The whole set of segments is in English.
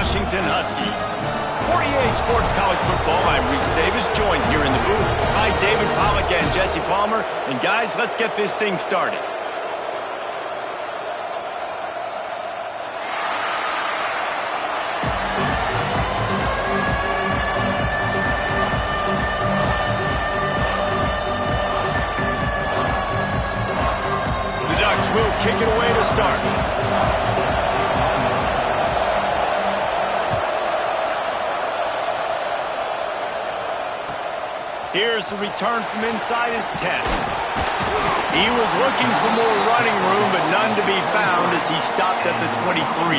Washington Huskies. For EA Sports College Football, I'm Reese Davis, joined here in the booth by David Pollack and Jesse Palmer. And guys, let's get this thing started. The Ducks will kick it away to start. Here's the return from inside his 10. He was looking for more running room, but none to be found as he stopped at the 23.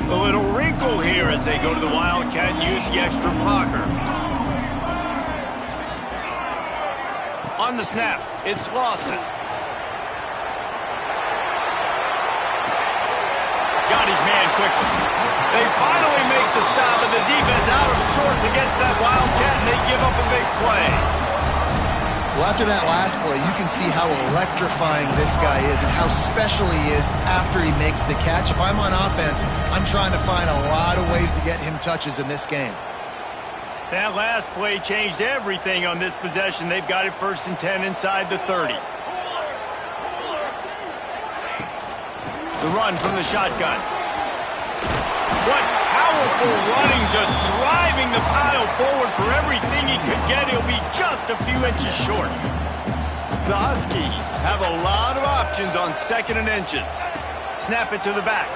A little wrinkle here as they go to the Wildcat and use the extra blocker. On the snap, it's Lawson. Got his man quickly. They finally make the stop, and the defense out of sorts against that Wildcat, and they give up a big play. Well, after that last play, you can see how electrifying this guy is and how special he is after he makes the catch. If I'm on offense, I'm trying to find a lot of ways to get him touches in this game. That last play changed everything on this possession. They've got it 1st and 10 inside the 30. The run from the shotgun. What powerful running, just driving the pile forward for everything he could get. He'll be just a few inches short. The Huskies have a lot of options on 2nd and inches. Snap it to the back.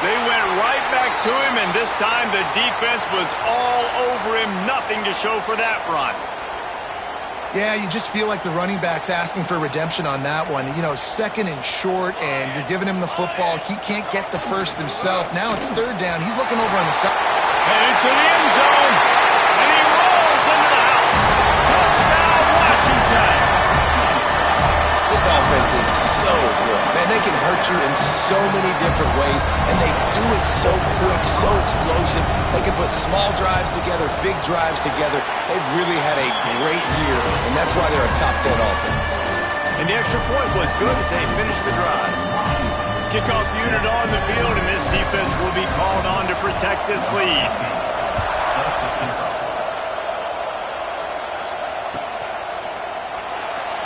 They went right back to him, and this time the defense was all over him. Nothing to show for that run. Yeah, you just feel like the running back's asking for redemption on that one. You know, 2nd and short, and you're giving him the football. He can't get the first himself. Now it's 3rd down. He's looking over on the side. Headed to the end zone, and he rolls into the house. Touchdown, Washington. This offense is so good. Man, they can hurt you in so many different ways, and they do it so quick, so explosive. They can put small drives together, big drives together. They've really had a great year, and that's why they're a top 10 offense. And the extra point was good as they finished the drive. Kickoff unit on the field, and this defense will be called on to protect this lead.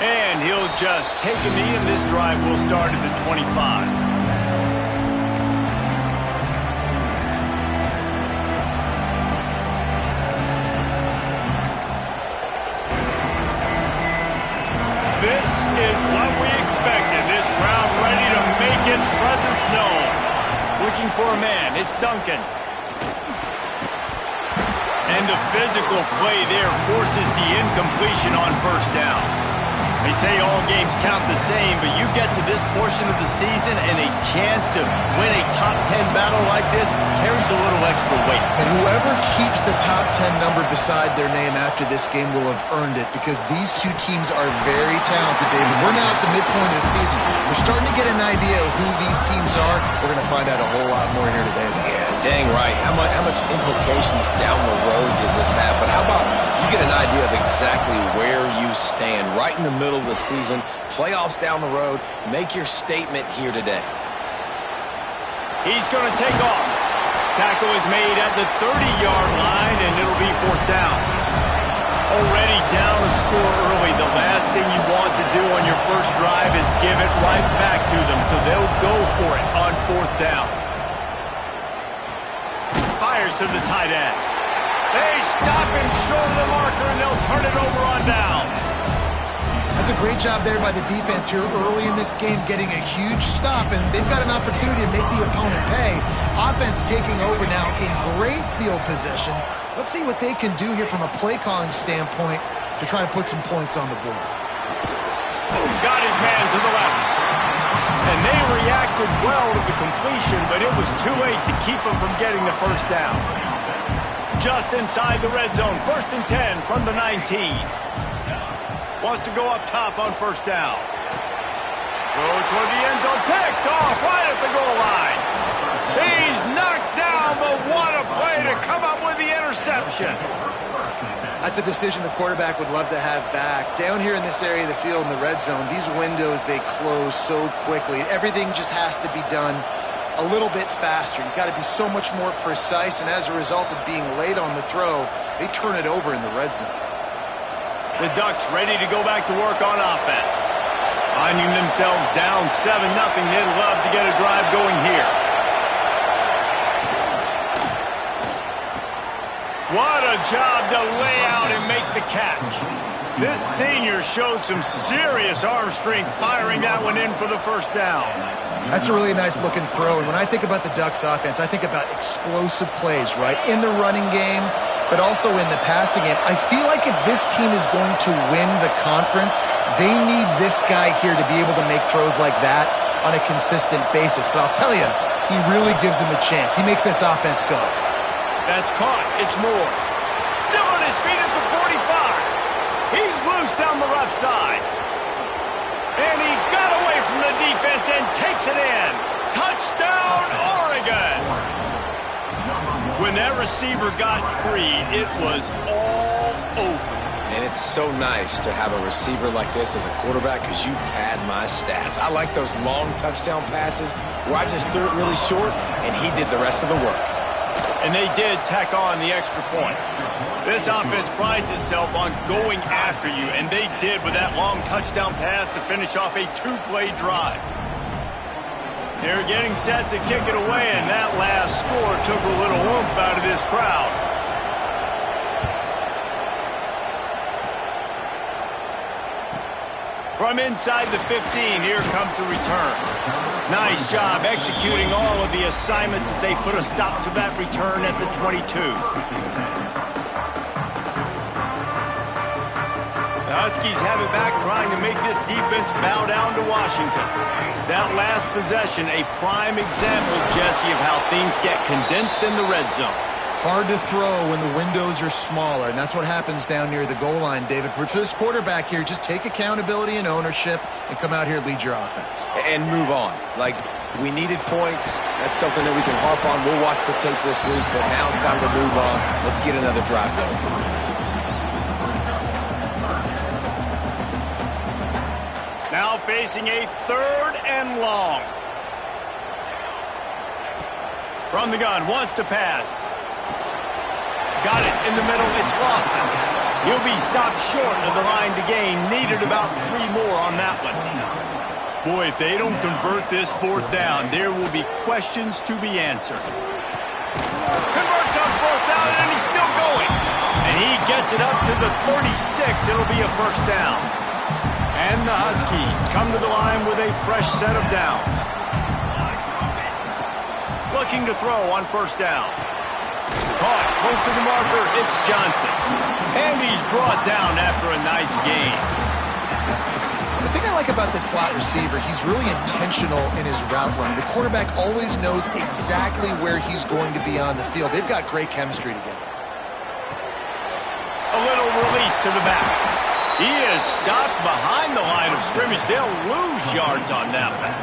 And he'll just take a knee, and this drive will start at the 25. This is what we expected. This crowd ready to make its presence known. Looking for a man, it's Duncan. And the physical play there forces the incompletion on 1st down. They say all games count the same, but you get to this portion of the season and a chance to win a top 10 battle like this carries a little extra weight. And whoever keeps the top 10 number beside their name after this game will have earned it, because these two teams are very talented, David. We're now at the midpoint of the season. We're starting to get an idea of who these teams are. We're going to find out a whole lot more here today. Yeah, dang right. How much implications down the road does this have? But how about you get an idea of exactly where you stand right in the middle of the season, playoffs down the road, make your statement here today. He's going to take off. Tackle is made at the 30-yard line, and it'll be 4th down. Already down a score early. The last thing you want to do on your first drive is give it right back to them, so they'll go for it on 4th down. Fires to the tight end. They stop him short of the marker, and they'll turn it over on downs. That's a great job there by the defense here early in this game, getting a huge stop, and they've got an opportunity to make the opponent pay. Offense taking over now in great field position. Let's see what they can do here from a play-calling standpoint to try to put some points on the board. Got his man to the left. And they reacted well to the completion, but it was too late to keep them from getting the 1st down. Just inside the red zone, 1st and 10 from the 19. Wants to go up top on 1st down. Throw toward the end zone, picked off right at the goal line. He's not That's a decision the quarterback would love to have back. Down here in this area of the field in the red zone, these windows, they close so quickly. Everything just has to be done a little bit faster. You got to be so much more precise, and as a result of being late on the throw, they turn it over in the red zone. The Ducks ready to go back to work on offense. Finding themselves down 7-0, they'd love to get a drive going here. What a job to lay out and make the catch. This senior showed some serious arm strength firing that one in for the first down. That's a really nice looking throw. And when I think about the Ducks offense, I think about explosive plays, right? In the running game, but also in the passing game. I feel like if this team is going to win the conference, they need this guy here to be able to make throws like that on a consistent basis. But I'll tell you, he really gives him a chance. He makes this offense go. That's caught. It's Moore. Still on his feet at the 45. He's loose down the left side. And he got away from the defense and takes it in. Touchdown, Oregon. When that receiver got free, it was all over. And it's so nice to have a receiver like this as a quarterback because you pad my stats. I like those long touchdown passes where I just threw it really short and he did the rest of the work. And they did tack on the extra point. This offense prides itself on going after you, and they did with that long touchdown pass to finish off a 2-play drive. They're getting set to kick it away, and that last score took a little oomph out of this crowd. From inside the 15, here comes the return. Nice job executing all of the assignments as they put a stop to that return at the 22. The Huskies have it back, trying to make this defense bow down to Washington. That last possession, a prime example, Jesse, of how things get condensed in the red zone. Hard to throw when the windows are smaller, and that's what happens down near the goal line, David. But for this quarterback here, just take accountability and ownership and come out here and lead your offense. And move on. Like, we needed points. That's something that we can harp on. We'll watch the tape this week, but now it's time to move on. Let's get another drive going. Now facing a 3rd and long. From the gun, wants to pass. Got it in the middle, it's Lawson. He'll be stopped short of the line to gain. Needed about 3 more on that one. Boy, if they don't convert this 4th down, there will be questions to be answered. Converts on 4th down, and he's still going. And he gets it up to the 36. It'll be a 1st down. And the Huskies come to the line with a fresh set of downs. Looking to throw on 1st down. Caught close to the marker, it's Johnson. And he's brought down after a nice gain. The thing I like about this slot receiver, he's really intentional in his route running. The quarterback always knows exactly where he's going to be on the field. They've got great chemistry together. A little release to the back. He is stopped behind the line of scrimmage. They'll lose yards on that one.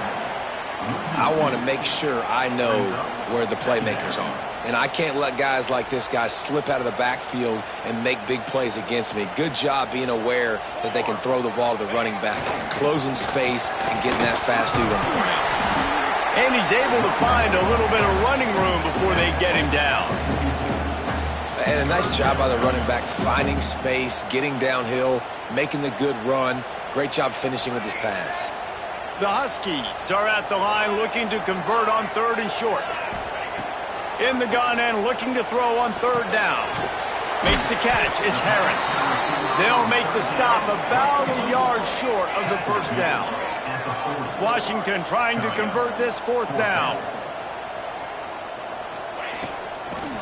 I want to make sure I know where the playmakers are. And I can't let guys like this guy slip out of the backfield and make big plays against me. Good job being aware that they can throw the ball to the running back, closing space and getting that fast dude on the ground. And he's able to find a little bit of running room before they get him down. And a nice job by the running back, finding space, getting downhill, making the good run. Great job finishing with his pads. The Huskies are at the line looking to convert on 3rd and short. In the gun and looking to throw on 3rd down. Makes the catch. It's Harris. They'll make the stop about a yard short of the 1st down. Washington trying to convert this 4th down.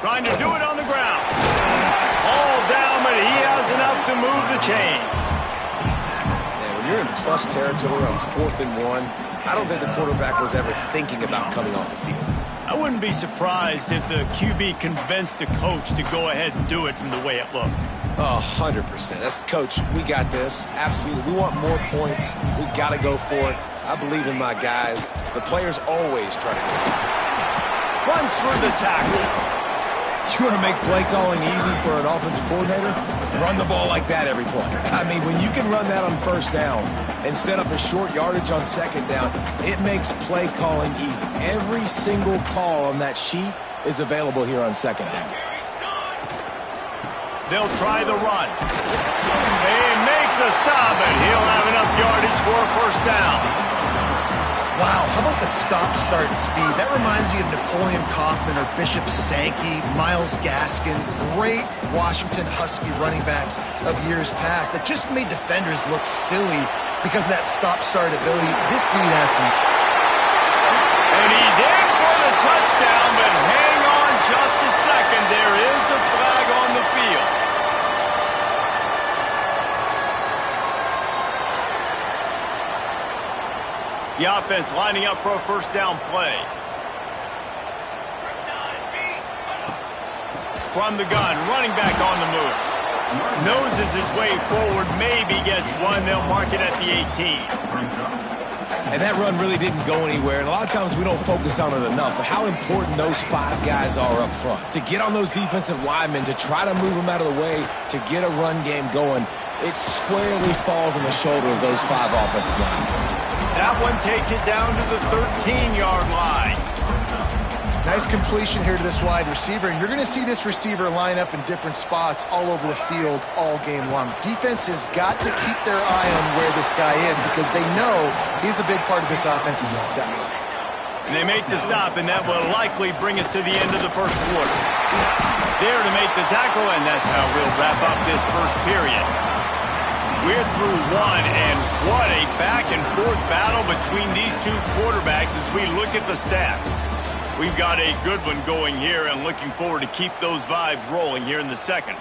Trying to do it on the ground. All down, but he has enough to move the chains. Man, when you're in plus territory on 4th and 1, I don't think the quarterback was ever thinking about coming off the field. I wouldn't be surprised if the QB convinced the coach to go ahead and do it from the way it looked. 100%. That's coach. We got this. Absolutely. We want more points. We got to go for it. I believe in my guys. The players always try to go for it. Runs through the tackle. You want to make play calling easy for an offensive coordinator? Run the ball like that every play. I mean, when you can run that on first down and set up a short yardage on second down, it makes play calling easy. Every single call on that sheet is available here on second down. They'll try the run. They make the stop, and he'll have enough yardage for a first down. Wow, how about the stop-start speed? That reminds you of Napoleon Kaufman or Bishop Sankey, Myles Gaskin, great Washington Husky running backs of years past that just made defenders look silly because of that stop-start ability. This dude has some... And he's in for the touchdown, but hang on just a second. There is a flag on the field. The offense lining up for a first down play. From the gun, running back on the move. Noses his way forward, maybe gets one. They'll mark it at the 18. And that run really didn't go anywhere. And a lot of times we don't focus on it enough. But how important those 5 guys are up front. To get on those defensive linemen, to try to move them out of the way, to get a run game going, it squarely falls on the shoulder of those 5 offensive linemen. That one takes it down to the 13-yard line. Nice completion here to this wide receiver, and you're going to see this receiver line up in different spots all over the field all game long. Defense has got to keep their eye on where this guy is because they know he's a big part of this offense's success. And they make the stop, and that will likely bring us to the end of the first quarter. There to make the tackle, and that's how we'll wrap up this first period. We're through one, and what a back-and-forth battle between these two quarterbacks as we look at the stats. We've got a good one going here, and looking forward to keep those vibes rolling here in the second.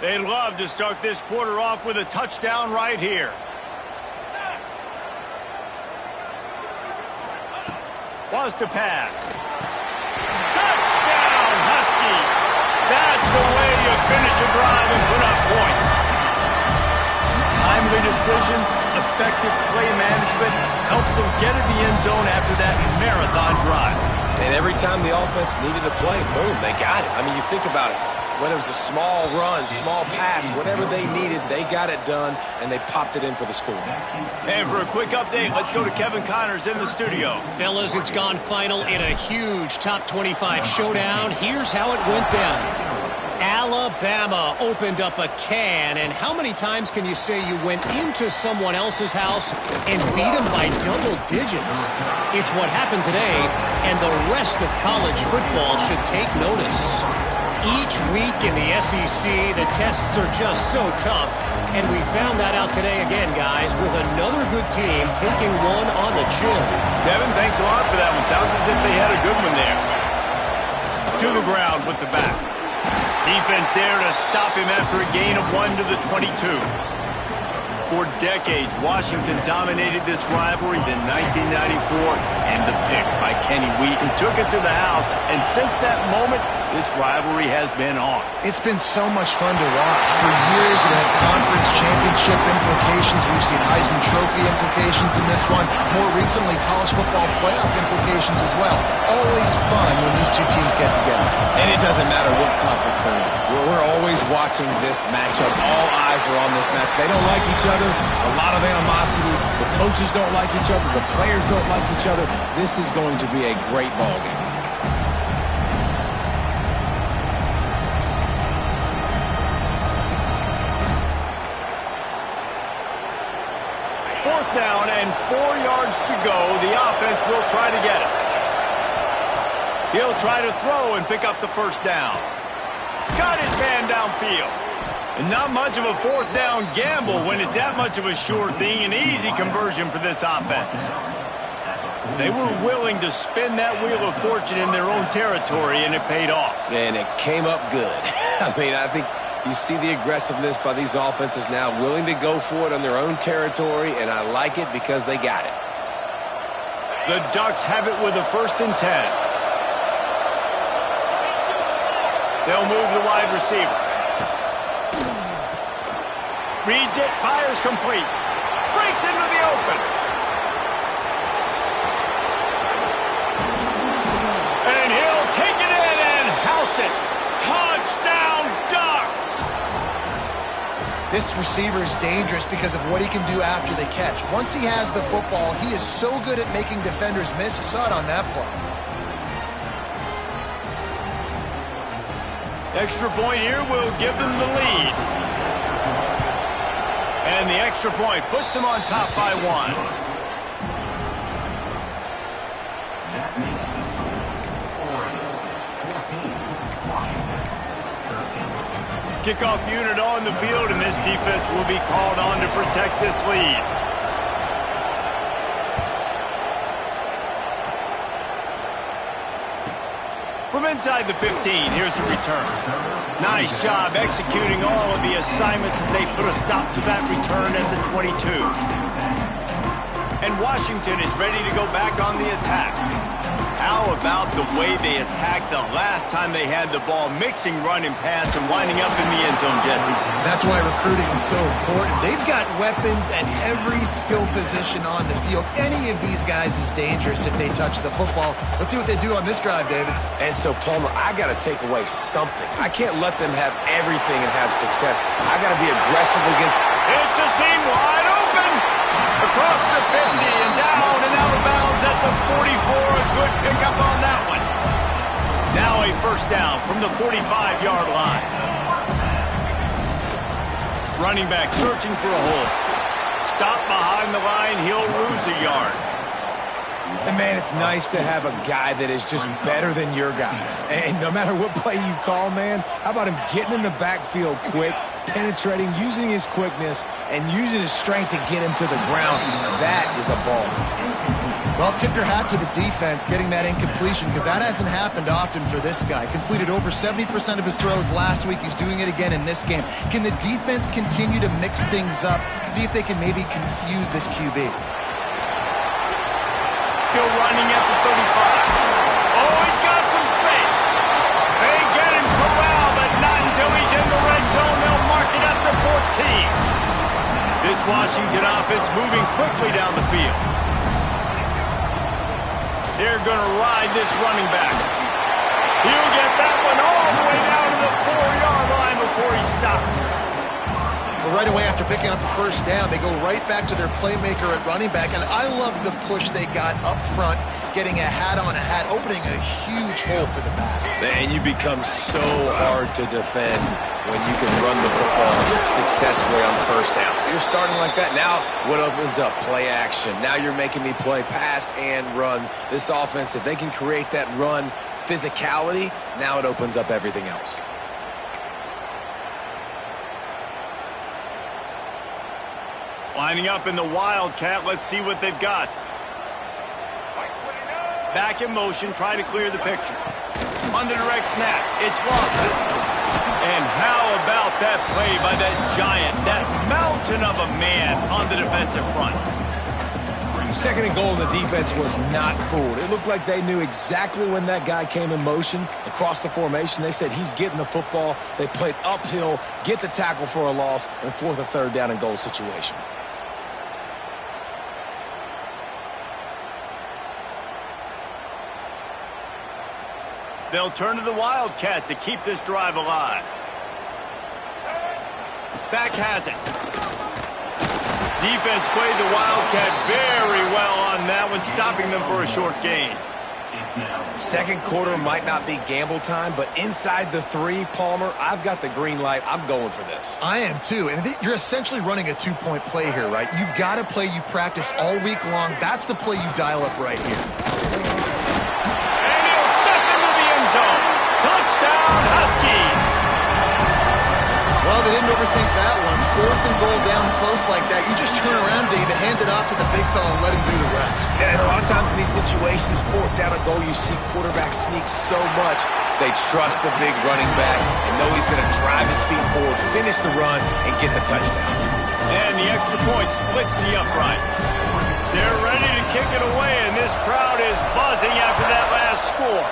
They'd love to start this quarter off with a touchdown right here. Wants to pass. Touchdown, Husky! That's the way you finish a drive and put up points. Timely decisions, effective play management helps them get in the end zone after that marathon drive. And every time the offense needed to play, boom, they got it. I mean, you think about it. Whether it was a small run, small pass, whatever they needed, they got it done, and they popped it in for the score. And for a quick update, let's go to Kevin Connors in the studio. Fellas, it's gone final in a huge top 25 showdown. Here's how it went down. Alabama opened up a can, and how many times can you say you went into someone else's house and beat them by double digits? It's what happened today, and the rest of college football should take notice. Each week in the SEC, the tests are just so tough, and we found that out today again, guys, with another good team taking one on the chin. Kevin, thanks a lot for that one. Sounds as if they had a good one there. To the ground with the back. Defense there to stop him after a gain of 1 to the 22. For decades, Washington dominated this rivalry. Then 1994, and the pick by Kenny Wheaton took it to the house. And since that moment, this rivalry has been on. It's been so much fun to watch. For years, it had conference championship implications. We've seen Heisman Trophy implications in this one. More recently, college football playoff implications as well. Always fun when these two teams get together. And it doesn't matter what conference they're in. We're always watching this matchup. All eyes are on this match. They don't like each other. A lot of animosity. The coaches don't like each other. The players don't like each other. This is going to be a great ball game. Fourth down and 4 yards to go. The offense will try to get it. He'll try to throw and pick up the first down. Got his man downfield. And not much of a fourth down gamble when it's that much of a sure thing. An easy conversion for this offense. They were willing to spin that wheel of fortune in their own territory, and it paid off. And it came up good. I mean, I think you see the aggressiveness by these offenses now, willing to go for it on their own territory, and I like it because they got it. The Ducks have it with a 1st and 10. They'll move the wide receiver. Reads it, fires complete. Breaks into the open. And he'll take it in and house it. Touchdown, Ducks! This receiver is dangerous because of what he can do after the catch. Once he has the football, he is so good at making defenders miss. You saw it on that play. Extra point here will give them the lead. And the extra point puts them on top by 1. Kickoff unit on the field, and this defense will be called on to protect this lead. From inside the 15, here's the return. Nice job executing all of the assignments as they put a stop to that return at the 22. And Washington is ready to go back on the attack. How about the way they attacked the last time they had the ball, mixing run and pass and winding up in the end zone, Jesse? That's why recruiting is so important. They've got weapons at every skill position on the field. Any of these guys is dangerous if they touch the football. Let's see what they do on this drive, David. And so, Palmer, I got to take away something. I can't let them have everything and have success. I got to be aggressive against... It's a seam wide open! Across the 50 and down and out of bounds at the 44. A good pickup on that one. Now a first down from the 45-yard line. Running back searching for a hole. Stop behind the line. He'll lose a yard. And, man, it's nice to have a guy that is just better than your guys. And no matter what play you call, man, how about him getting in the backfield quick, penetrating, using his quickness, and using his strength to get him to the ground. That is a ball. Well, tip your hat to the defense getting that incompletion because that hasn't happened often for this guy. Completed over 70% of his throws last week. He's doing it again in this game. Can the defense continue to mix things up, see if they can maybe confuse this QB? Still running at the 35. Oh, he's got some space. They get him corralled, but not until he's in the red zone. They'll mark it at the 14. This Washington offense moving quickly down the field. They're going to ride this running back. He'll get that one all the way down to the 4-yard line before he stops. But right away after picking up the first down, they go right back to their playmaker at running back. And I love the push they got up front, getting a hat on a hat, opening a huge hole for the back. Man, you become so hard to defend when you can run the football successfully on the first down. You're starting like that. Now what opens up? Play action. Now you're making me play pass and run. This offense, if they can create that run physicality, now it opens up everything else. Lining up in the Wildcat. Let's see what they've got. Back in motion, trying to clear the picture. On the direct snap, it's Lawson. And how about that play by that giant, that mountain of a man on the defensive front? Second and goal, the defense was not fooled. It looked like they knew exactly when that guy came in motion across the formation. They said he's getting the football. They played uphill, get the tackle for a loss, and fourth or third down and goal situation. They'll turn to the Wildcat to keep this drive alive. Back has it. Defense played the Wildcat very well on that one, stopping them for a short gain. Second quarter might not be gamble time, but inside the 3, Palmer, I've got the green light. I'm going for this. I am too. And you're essentially running a 2-point play here, right? You've got a play you've practiced all week long. That's the play you dial up right here. And he'll step into the end zone. Touchdown, Huskies. Well, they didn't overthink that one. Fourth and goal down close like that. You just turn around, David, hand it off to the big fella and let him do the rest. And a lot of times in these situations, fourth down and goal, you see quarterbacks sneak so much. They trust the big running back and know he's going to drive his feet forward, finish the run, and get the touchdown. And the extra point splits the uprights. They're ready to kick it away, and this crowd is buzzing after that last score.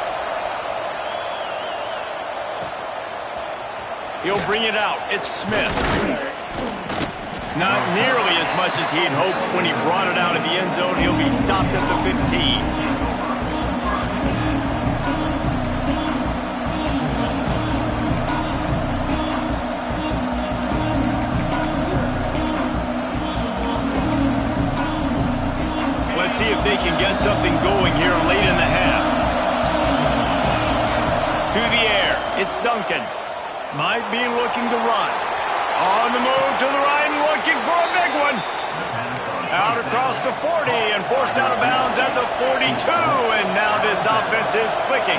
He'll bring it out. It's Smith. Not nearly as much as he'd hoped when he brought it out of the end zone. He'll be stopped at the 15. Let's see if they can get something going here late in the half. To the air, it's Duncan. Might be looking to run. On the move to the right and looking for a big one. Out across the 40 and forced out of bounds at the 42. And now this offense is clicking.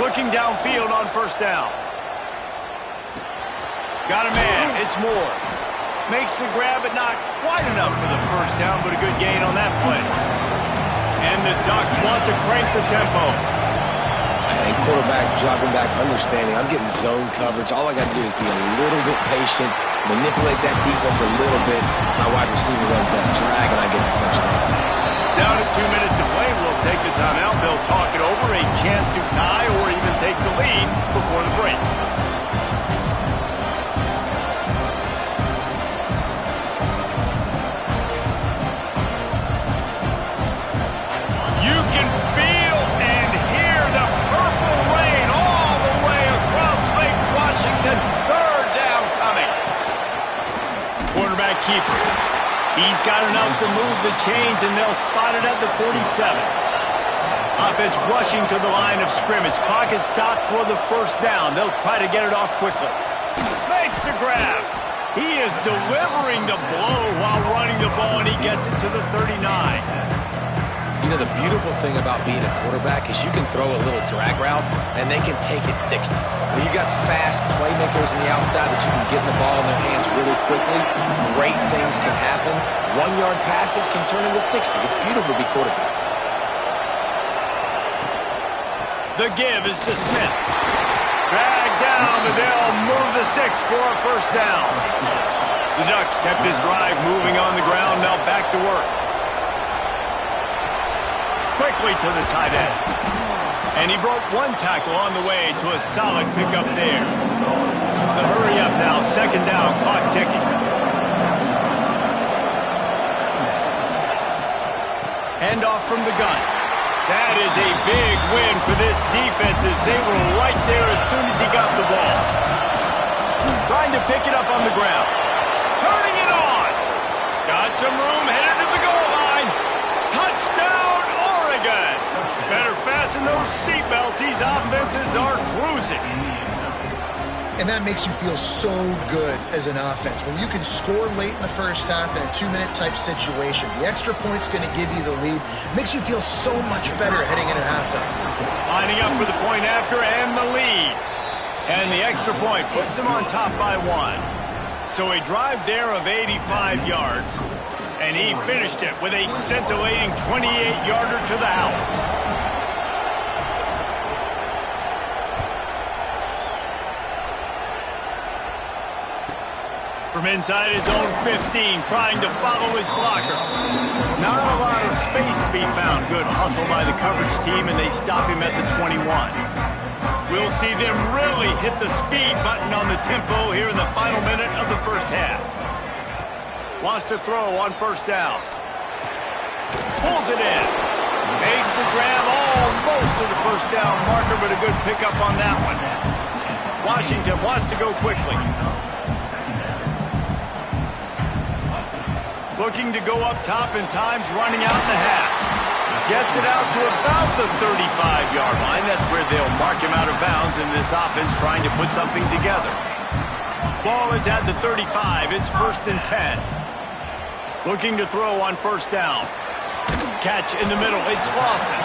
Looking downfield on first down. Got a man. It's Moore. Makes the grab, but not quite enough for the first down, but a good gain on that play. And the Ducks want to crank the tempo. And quarterback dropping back, understanding. I'm getting zone coverage. All I got to do is be a little bit patient, manipulate that defense a little bit. My wide receiver runs that drag, and I get the first down. Down to 2 minutes to play. We'll take the timeout. They'll talk it over. A chance to tie or even take the lead before the break. Keeper. He's got enough to move the chains, and they'll spot it at the 47. Offense rushing to the line of scrimmage. Clock is stopped for the first down. They'll try to get it off quickly. Makes the grab. He is delivering the blow while running the ball, and he gets it to the 39. You know, the beautiful thing about being a quarterback is you can throw a little drag route, and they can take it 60. When you got fast playmakers on the outside that you can get the ball in their hands really quickly, great things can happen. 1-yard passes can turn into 60. It's beautiful to be quarterback. The give is to Smith. Dragged down, but they'll move the sticks for a first down. The Ducks kept this drive moving on the ground, now back to work. Quickly to the tight end. And he broke one tackle on the way to a solid pickup there. The hurry up now, second down, clock ticking. Handoff from the gun. That is a big win for this defense as they were right there as soon as he got the ball. Trying to pick it up on the ground. Turning it on. Got some room, headed to the goal line. Touchdown, Oregon. Better fasten those seatbelts. These offenses are cruising. And that makes you feel so good as an offense. When you can score late in the first half in a 2-minute type situation, the extra point's going to give you the lead. Makes you feel so much better heading into halftime. Lining up for the point after and the lead. And the extra point puts them on top by 1. So a drive there of 85 yards. And he finished it with a scintillating 28-yarder to the house. From inside his own 15, trying to follow his blockers. Not a lot of space to be found. Good hustle by the coverage team, and they stop him at the 21. We'll see them really hit the speed button on the tempo here in the final minute of the first half. Wants to throw on first down. Pulls it in. Makes the grab almost to the first down marker, but a good pickup on that one. Washington wants to go quickly. Looking to go up top, and time's running out in the half. Gets it out to about the 35-yard line. That's where they'll mark him out of bounds, and this offense trying to put something together. Ball is at the 35. It's 1st and 10. Looking to throw on first down. Catch in the middle. It's Lawson.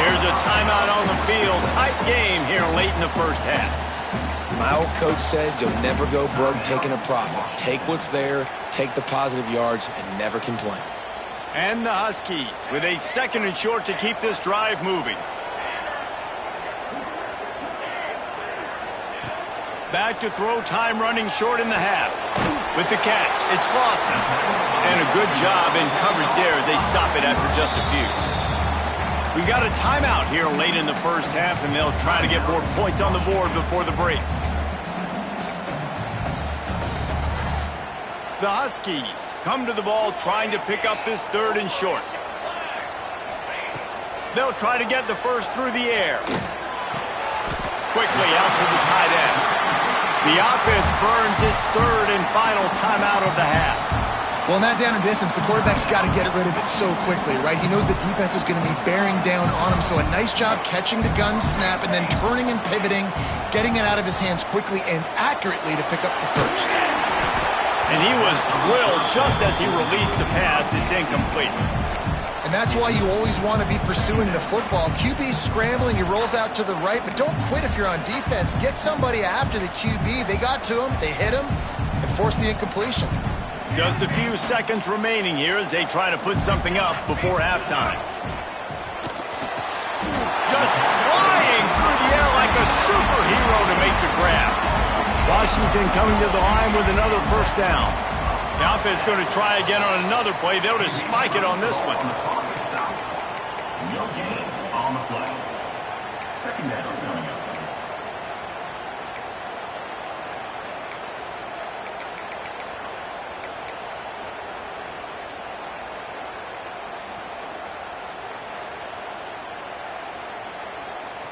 Here's a timeout on the field. Tight game here late in the first half. My old coach said you'll never go broke taking a profit. Take what's there, take the positive yards, and never complain. And the Huskies with a 2nd and short to keep this drive moving. Back to throw, time running short in the half. With the catch, it's Lawson. And a good job in coverage there as they stop it after just a few. We got a timeout here late in the first half, and they'll try to get more points on the board before the break. The Huskies come to the ball trying to pick up this third and short. They'll try to get the first through the air. Quickly out to the tight end. The offense burns its third and final timeout of the half. Well, not down in distance. The quarterback's got to get rid of it so quickly, right? He knows the defense is going to be bearing down on him, so a nice job catching the gun snap and then turning and pivoting, getting it out of his hands quickly and accurately to pick up the first. And he was drilled just as he released the pass. It's incomplete. And that's why you always want to be pursuing the football. QB's scrambling, he rolls out to the right, but don't quit if you're on defense. Get somebody after the QB. They got to him, they hit him, and forced the incompletion. Just a few seconds remaining here as they try to put something up before halftime. Just flying through the air like a superhero to make the grab. Washington coming to the line with another first down. The offense going to try again on another play. They'll just spike it on this one. No gain on the play. Second down coming up.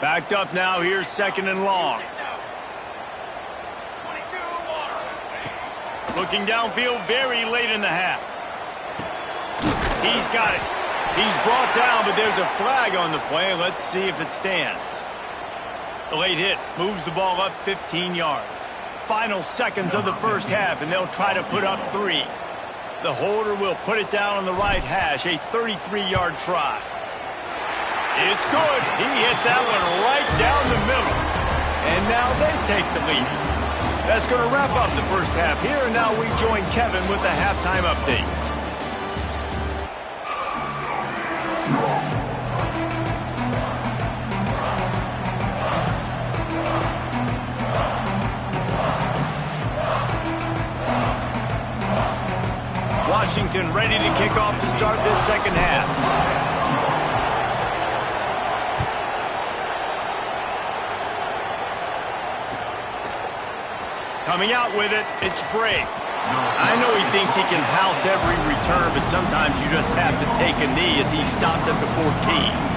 Backed up now. Here's second and long. Looking downfield very late in the half. He's got it. He's brought down, but there's a flag on the play. Let's see if it stands. The late hit moves the ball up 15 yards. Final seconds of the first half, and they'll try to put up 3. The holder will put it down on the right hash, a 33-yard try. It's good. He hit that one right down the middle. And now they take the lead. That's going to wrap up the first half here, and now we join Kevin with the halftime update. Washington ready to kick off to start this second half. Coming out with it, it's Bray. I know he thinks he can house every return, but sometimes you just have to take a knee as he stopped at the 14.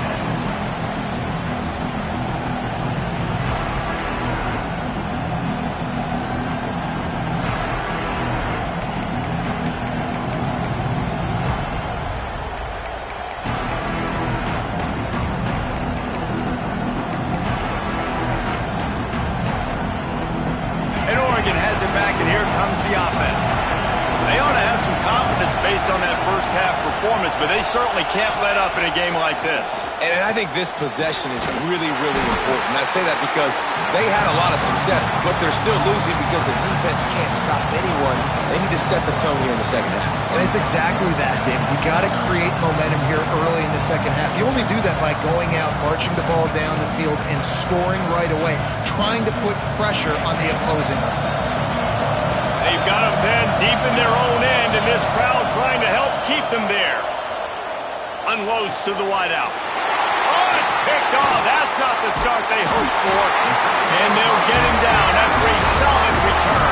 But they certainly can't let up in a game like this. And I think this possession is really, really important. I say that because they had a lot of success, but they're still losing because the defense can't stop anyone. They need to set the tone here in the second half. And it's exactly that, David. You got to create momentum here early in the second half. You only do that by going out, marching the ball down the field, and scoring right away, trying to put pressure on the opposing offense. They've got them then deep in their own end, and this crowd trying to help keep them there. Unloads to the wideout. Oh, it's picked off. That's not the start they hoped for. And they'll get him down after a solid return.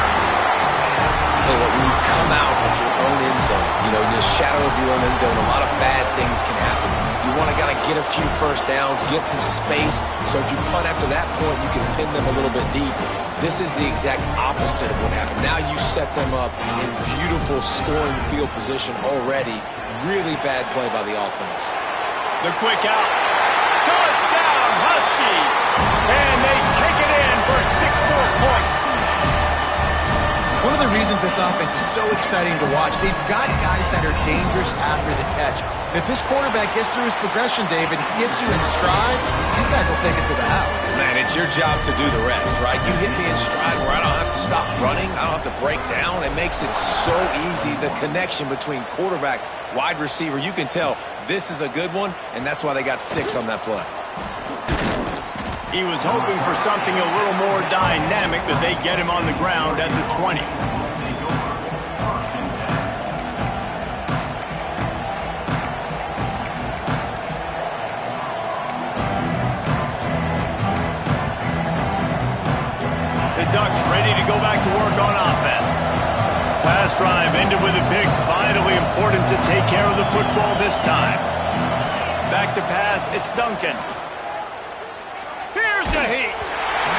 I'll tell you what, when you come out of your own end zone, in the shadow of your own end zone, a lot of bad things can happen. You want to kind of get a few first downs, get some space, so if you punt after that point, you can pin them a little bit deep. This is the exact opposite of what happened. Now you set them up in beautiful scoring field position already. Really bad play by the offense. The quick out. Touchdown, Huskies! And they take it in for 6 more points. One of the reasons this offense is so exciting to watch, they've got guys that are dangerous after the catch. If this quarterback gets through his progression, David, hits you in stride, these guys will take it to the house. Man, it's your job to do the rest, right? You hit me in stride where I don't have to stop running, I don't have to break down. It makes it so easy, the connection between quarterback, wide receiver. You can tell this is a good one, and that's why they got 6 on that play. He was hoping for something a little more dynamic, but they get him on the ground at the 20. Ducks ready to go back to work on offense. Last drive ended with a pick. Vitally important to take care of the football this time. Back to pass, it's Duncan. Here's the heat.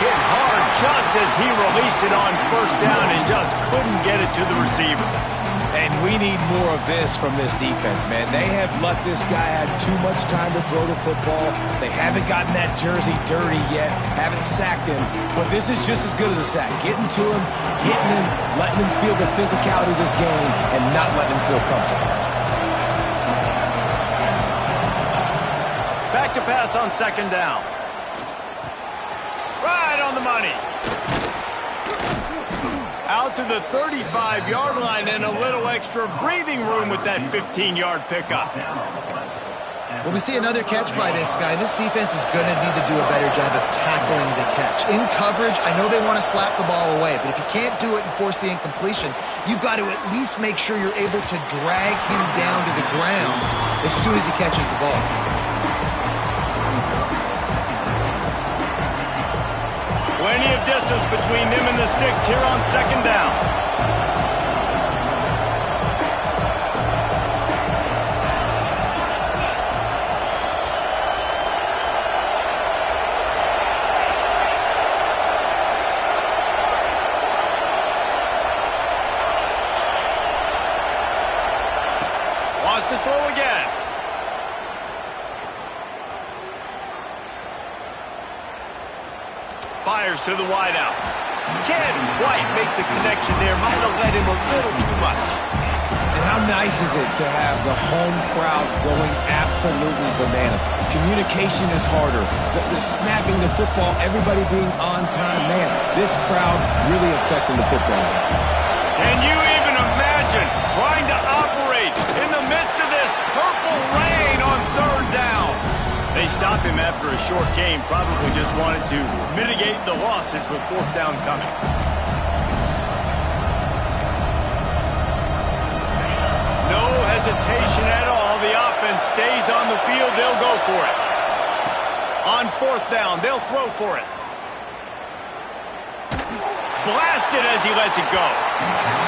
Hit hard just as he released it on first down and just couldn't get it to the receiver. And we need more of this from this defense, man. They have let this guy have too much time to throw the football. They haven't gotten that jersey dirty yet, haven't sacked him. But this is just as good as a sack. Getting to him, hitting him, letting him feel the physicality of this game, and not letting him feel comfortable. Back to pass on second down. Right on the money. Out to the 35-yard line and a little extra breathing room with that 15-yard pickup. Well, we see another catch by this guy. This defense is going to need to do a better job of tackling the catch. In coverage, I know they want to slap the ball away, but if you can't do it and force the incompletion, you've got to at least make sure you're able to drag him down to the ground as soon as he catches the ball. Plenty of distance between them and the sticks here on second down. Wants to throw again. Fires to the wideout. Can't quite make the connection there. Might have led him a little too much. And how nice is it to have the home crowd going absolutely bananas? Communication is harder. The snapping the football, everybody being on time. Man, this crowd really affecting the football game. Can you even imagine trying to operate in the midst of this purple rain on third down? They stopped him after a short game, probably just wanted to mitigate the losses with fourth down coming. No hesitation at all. The offense stays on the field. They'll go for it. On fourth down, they'll throw for it. Blasted as he lets it go.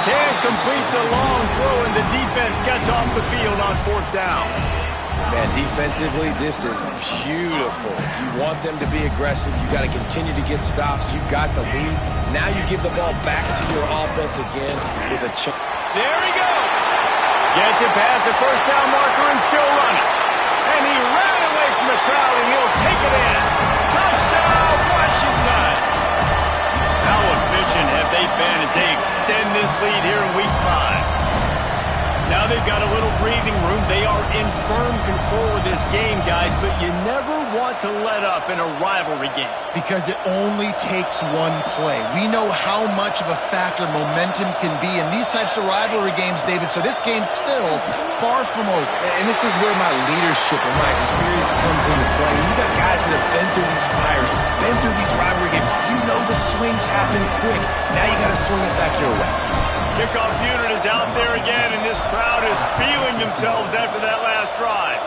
Can't complete the long throw, and the defense gets off the field on fourth down. Man, defensively, this is beautiful. You want them to be aggressive. You got to continue to get stops. You got the lead. Now you give the ball back to your offense again with a chance. There he goes. Gets it past the first down marker and still running. And he ran away from the crowd, and he'll take it in. Touchdown, Washington. How efficient have they been as they extend this lead here in Week 5? Now they've got a little breathing room. They are in firm control of this game, guys, but you never want to let up in a rivalry game. Because it only takes one play. We know how much of a factor momentum can be in these types of rivalry games, David, so this game's still far from over. And this is where my leadership and my experience comes into play. You got guys that have been through these fires, been through these rivalry games. You know the swings happen quick. Now you got to swing it back your way. Kickoff unit is out there again, and this crowd is feeling themselves after that last drive.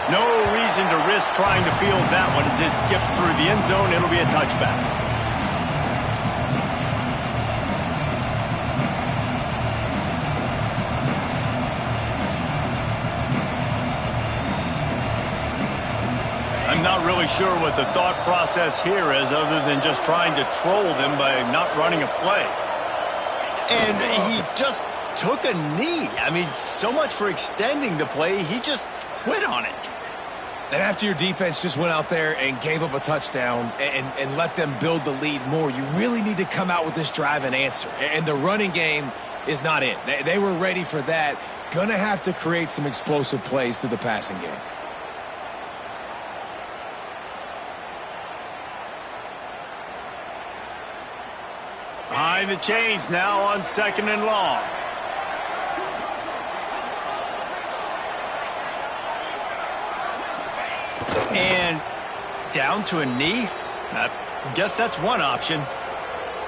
No reason to risk trying to field that one as it skips through the end zone. It'll be a touchback. I'm not really sure what the thought process here is other than just trying to troll them by not running a play. And he just took a knee. I mean, so much for extending the play. He just quit on it. And after your defense just went out there and gave up a touchdown and let them build the lead more, you really need to come out with this drive and answer. And the running game is not it. They were ready for that. Gonna have to create some explosive plays through the passing game. Behind the chains now on second and long. And down to a knee? I guess that's one option.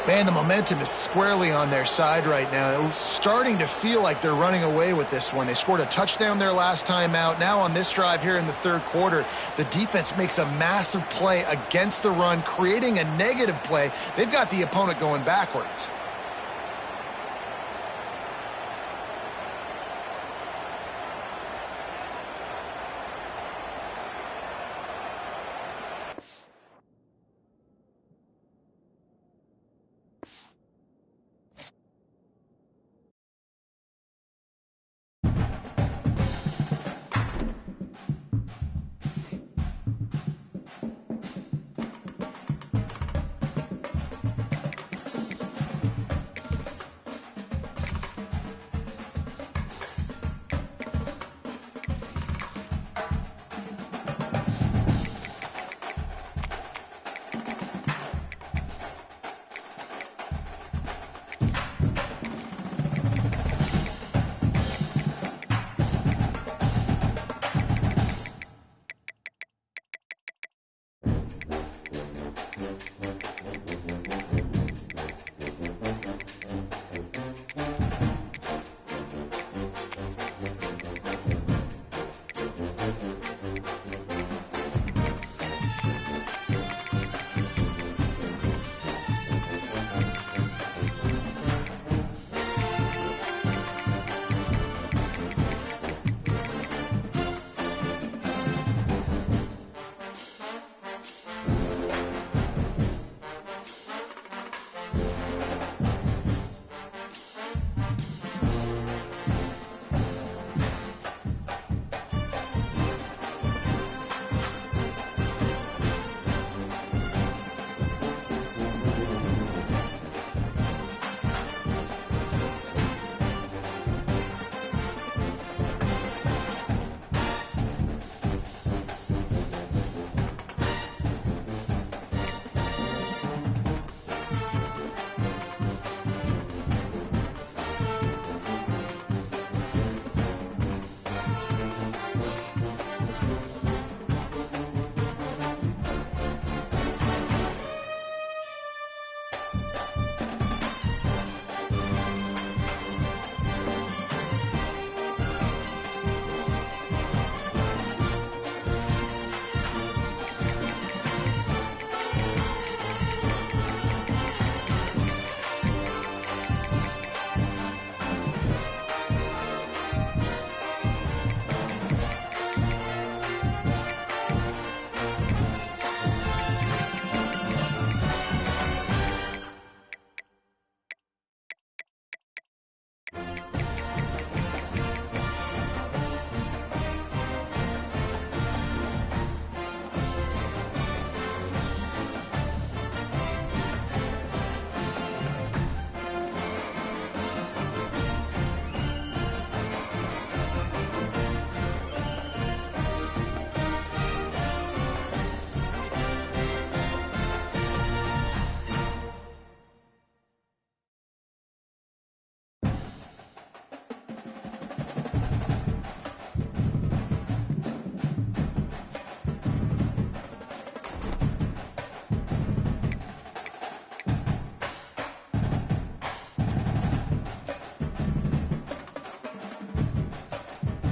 Man, the momentum is squarely on their side right now. It's starting to feel like they're running away with this one. They scored a touchdown their last time out. Now on this drive here in the third quarter, the defense makes a massive play against the run, creating a negative play. They've got the opponent going backwards.